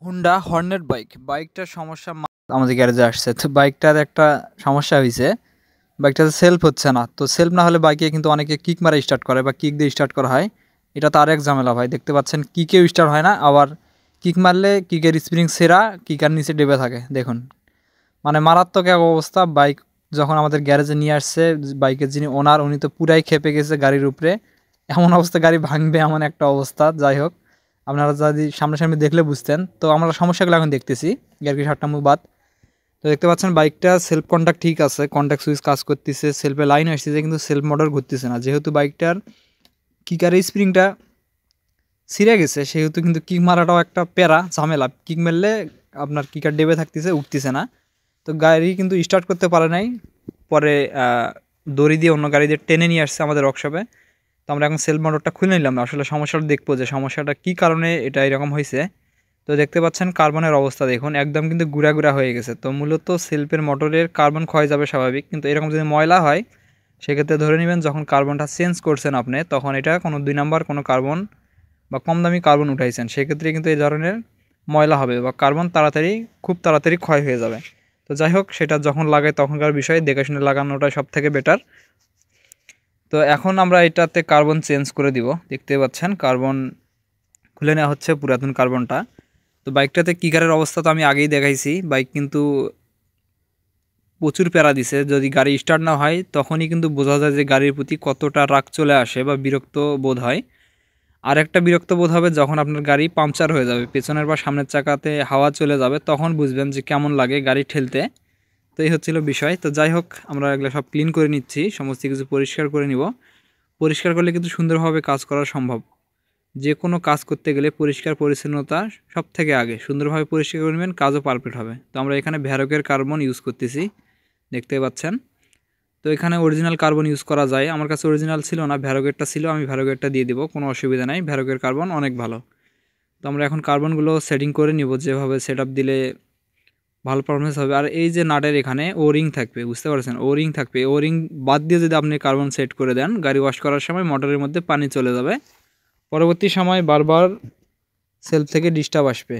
Honda Hornet বাইকটার সমস্যা আমাদের গ্যারেজে আসছে। তো বাইকটার একটা সমস্যা হয়েছে, বাইকটাতে সেলফ হচ্ছে না। তো সেলফ না হলে বাইকে কিন্তু অনেকে কিক মারা স্টার্ট করে বা কিক দিয়ে স্টার্ট করা হয়। এটা তো আরেক ঝামেলা ভাই, দেখতে পাচ্ছেন কিকেও স্টার্ট হয় না, আবার কিক মারলে কিকের স্প্রিং সেরা কিকার নিচে ডেবে থাকে। দেখুন, মানে মারাত্মক এক অবস্থা। বাইক যখন আমাদের গ্যারেজে নিয়ে আসছে, বাইকের যিনি ওনার উনি তো পুরাই খেপে গেছে গাড়ির উপরে। এমন অবস্থা, গাড়ি ভাঙবে এমন একটা অবস্থা। যাই হোক, আপনারা যদি সামনাসামনি দেখলে বুঝতেন। তো আমরা সমস্যাগুলো এখন দেখতেছি, গ্যারকি ষাটটা বাদ। তো দেখতে পাচ্ছেন বাইকটা সেলফ কন্ট্যাক্ট ঠিক আছে, কন্ট্যাক্ট সুইচ কাজ করতেছে, সেলফে লাইন আসতেছে, কিন্তু সেলফ মোটর ঘুরতেছে না। যেহেতু বাইকটার কিকারের স্প্রিংটা ছিঁড়ে গেছে, সেহেতু কিন্তু কিক মারাটাও একটা প্যারা ঝামেলা। কিক মারলে আপনার কিকার ডেবে থাকতেছে, উঠতেছে না। তো গাড়ি কিন্তু স্টার্ট করতে পারে নাই। পরে দড়ি দিয়ে অন্য গাড়ি দিয়ে টেনে নিয়ে আসছে আমাদের ওয়ার্কশপে। তো আমরা এখন সেলফ মোটরটা খুলে নিলাম, আসলে সমস্যাটা দেখবো যে সমস্যাটা কী কারণে এটা এরকম হয়েছে। তো দেখতে পাচ্ছেন কার্বনের অবস্থা দেখুন, একদম কিন্তু গুঁড়া গুঁড়া হয়ে গেছে। তো মূলত সেলফের মোটরের কার্বন ক্ষয় যাবে স্বাভাবিক, কিন্তু এরকম যদি ময়লা হয় সেক্ষেত্রে ধরে নেবেন যখন কার্বনটা চেঞ্জ করছেন আপনি, তখন এটা কোনো 2 নাম্বার কোনো কার্বন বা কম দামি কার্বন উঠাইছেন, সেক্ষেত্রে কিন্তু এই ধরনের ময়লা হবে বা কার্বন খুব তাড়াতাড়ি ক্ষয় হয়ে যাবে। তো যাই হোক, সেটা যখন লাগায় তখনকার বিষয়, দেখে শুনে লাগানোটা সব থেকে বেটার। তো এখন আমরা এটাতে কার্বন চেঞ্জ করে দিব। দেখতে পাচ্ছেন কার্বন খুলে নেওয়া হচ্ছে, পুরাতন কার্বনটা। তো বাইকটাতে কিকারের অবস্থা তো আমি আগেই দেখাইছি, বাইক কিন্তু প্রচুর প্যারা দিছে। যদি গাড়ি স্টার্ট না হয় তখনই কিন্তু বোঝা যায় যে গাড়ির প্রতি কতটা রাগ চলে আসে বা বিরক্ত বোধ হয়। আর একটা বিরক্ত বোধ হবে যখন আপনার গাড়ি পাংচার হয়ে যাবে, পেছনের বা সামনের চাকাতে হাওয়া চলে যাবে, তখন বুঝবেন যে কেমন লাগে গাড়ি ঠেলতে। তো এই হচ্ছিল বিষয়। তো যাই হোক, আমরা এগুলো সব ক্লিন করে নিচ্ছি, সমস্ত কিছু পরিষ্কার করে নিব। পরিষ্কার করলে কিন্তু সুন্দরভাবে কাজ করা সম্ভব। যে কোনো কাজ করতে গেলে পরিষ্কার পরিচ্ছন্নতা সব থেকে আগে। সুন্দরভাবে পরিষ্কার করে নেবেন, কাজও পারফেক্ট হবে। তো আমরা এখানে ভ্যারকের কার্বন ইউজ করতেছি, দেখতে পাচ্ছেন। তো এখানে অরিজিনাল কার্বন ইউজ করা যায়, আমার কাছে অরিজিনাল ছিল না, ভ্যারোগেটটা ছিল, আমি ভ্যারোগেটটা দিয়ে দিব, কোনো অসুবিধা নাই। ভ্যারোগের কার্বন অনেক ভালো। তো আমরা এখন কার্বনগুলো সেটিং করে নিব, যেভাবে সেট দিলে ভালো পারফরমেন্স হবে। আর এই যে নাটের এখানে ও রিং থাকবে, বুঝতে পারছেন, ও রিং থাকবে। ও রিং বাদ দিয়ে যদি আপনি কার্বন সেট করে দেন, গাড়ি ওয়াশ করার সময় মোটরের মধ্যে পানি চলে যাবে, পরবর্তী সময় বারবার সেলফ থেকে ডিস্টার্ব আসবে।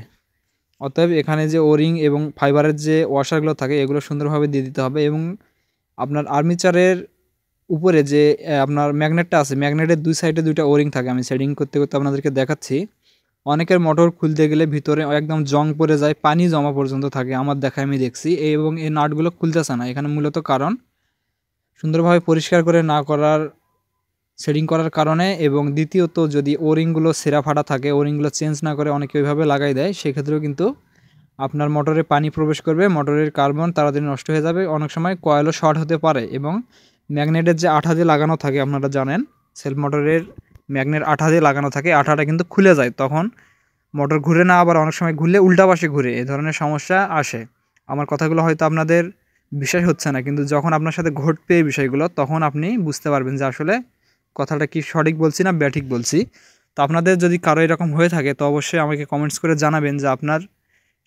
অতএব এখানে যে ও রিং এবং ফাইবারের যে ওয়াশারগুলো থাকে, এগুলো সুন্দরভাবে দিয়ে দিতে হবে। এবং আপনার আর্মিচারের উপরে যে আপনার ম্যাগনেটটা আছে, ম্যাগনেটের দুই সাইডে দুইটা ওরিং থাকে। আমি সেটিং করতে করতে আপনাদেরকে দেখাচ্ছি। অনেকের মোটর খুলতে গেলে ভিতরে একদম জং পড়ে যায়, পানি জমা পর্যন্ত থাকে, আমার দেখায় আমি দেখছি। এবং এই নাটগুলো খুলতেছে না, এখানে মূলত কারণ সুন্দরভাবে পরিষ্কার করে না করার, সেটিং করার কারণে। এবং দ্বিতীয়ত, যদি ওরিংগুলো ছেঁড়া ফাটা থাকে, ওরিংগুলো চেঞ্জ না করে অনেকে ওইভাবে লাগাই দেয়, সেক্ষেত্রেও কিন্তু আপনার মোটরে পানি প্রবেশ করবে, মোটরের কার্বন তাড়াতাড়ি নষ্ট হয়ে যাবে। অনেক সময় কয়েলও শর্ট হতে পারে। এবং ম্যাগনেটের যে আঠা দিয়ে লাগানো থাকে, আপনারা জানেন সেলফ মোটরের ম্যাগনেট আঠা দিয়ে লাগানো থাকে, আঠাটা কিন্তু খুলে যায়, তখন মোটর ঘুরে না, আবার অনেক সময় ঘুরলে উল্টা পাশে ঘুরে, এ ধরনের সমস্যা আসে। আমার কথাগুলো হয়তো আপনাদের বিশ্বাস হচ্ছে না, কিন্তু যখন আপনার সাথে ঘটবে এই বিষয়গুলো, তখন আপনি বুঝতে পারবেন যে আসলে কথাটা কি সঠিক বলছি না ব্যাঠিক বলছি। তো আপনাদের যদি কারো এরকম হয়ে থাকে, তো অবশ্যই আমাকে কমেন্টস করে জানাবেন যে আপনার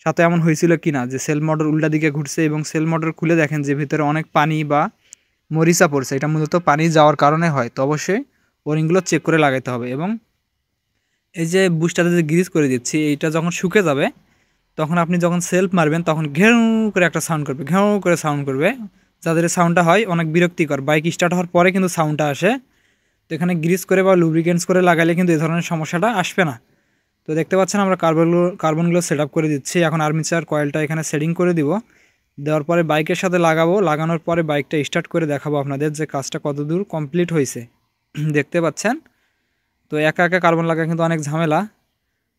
সাথে এমন হয়েছিল কি না, যে সেল মোটর উল্টা দিকে ঘুরছে এবং সেল মোটর খুলে দেখেন যে ভিতরে অনেক পানি বা মরিচা পড়ছে। এটা মূলত পানি যাওয়ার কারণে হয়। তো অবশ্যই ওরিংগুলো চেক করে লাগাতে হবে। এবং এই যে বুশটাতে যে গ্রিজ করে দিচ্ছি, এইটা যখন শুকে যাবে, তখন আপনি যখন সেলফ মারবেন তখন ঘেউ করে একটা সাউন্ড করবে, ঘেউ করে সাউন্ড করবে। যাদের সাউন্ডটা হয় অনেক বিরক্তিকর, বাইক স্টার্ট হওয়ার পরে কিন্তু সাউন্ডটা আসে। তো এখানে গ্রিজ করে বা লুব্রিকেন্টস করে লাগালে কিন্তু এই ধরনের সমস্যাটা আসবে না। তো দেখতে পাচ্ছেন আমরা কার্বনগুলো সেট আপ করে দিচ্ছি। এখন আর্মিচার কয়েলটা এখানে সেটিং করে দিব, দেওয়ার পরে বাইকের সাথে লাগাবো, লাগানোর পরে বাইকটা স্টার্ট করে দেখাবো আপনাদের যে কাজটা কতদূর কমপ্লিট হয়েছে। দেখতে পাচ্ছেন। তো একা একা কার্বন লাগা কিন্তু অনেক ঝামেলা।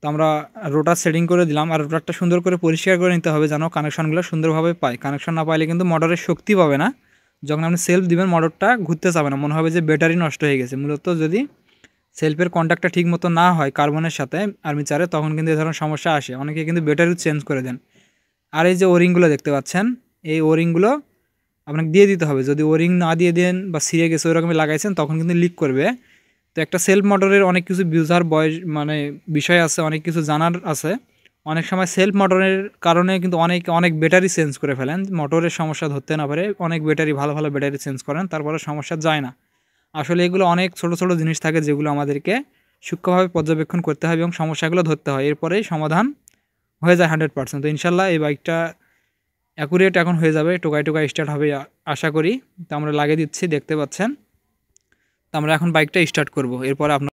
তো আমরা রোটার সেটিং করে দিলাম, আর রোটারটা সুন্দর করে পরিষ্কার করে নিতে হবে যেন কানেকশনগুলো সুন্দরভাবে পায়। কানেকশন না পাইলে কিন্তু মোটরের শক্তি পাবে না, যখন আপনি সেলফ দিবেন মোটরটা ঘুরতে চাবে না, মনে হবে যে ব্যাটারি নষ্ট হয়ে গেছে। মূলত যদি সেলফের কন্ট্যাক্টটা ঠিক মতো না হয় কার্বনের সাথে আর্মিচারে, তখন কিন্তু এই ধরনের সমস্যা আসে। অনেকে কিন্তু ব্যাটারি চেঞ্জ করে দেন। আর এই যে ওরিংগুলো দেখতে পাচ্ছেন, এই ওরিংগুলো আপনাকে দিয়ে দিতে হবে। যদি ওরিং না দিয়ে দেন বা ছিঁড়ে গেছে ওইরকমই লাগাইছেন, তখন কিন্তু লিক করবে। তো একটা সেলফ মোটরের অনেক কিছু বুঝার বয়স মানে বিষয় আছে, অনেক কিছু জানার আছে। অনেক সময় সেলফ মোটরের কারণে কিন্তু অনেক ব্যাটারি চেঞ্জ করে ফেলেন, মোটরের সমস্যা ধরতে না পারে, অনেক ব্যাটারি ভালো ভালো ব্যাটারি চেঞ্জ করেন, তারপরে সমস্যা যায় না। আসলে এগুলো অনেক ছোট ছোট জিনিস থাকে যেগুলো আমাদেরকে সূক্ষ্মভাবে পর্যবেক্ষণ করতে হয় এবং সমস্যাগুলো ধরতে হয়, এরপরেই সমাধান হয়ে যায় 100%। তো ইনশাল্লাহ এই বাইকটা অ্যাকুরেট এখন হয়ে যাবে, টোকায় টোকায় স্টার্ট হবে আশা করি। তো আমরা লাগিয়ে দিচ্ছি, দেখতে পাচ্ছেন। তো আমরা এখন বাইকটা স্টার্ট করব, এরপর আপনার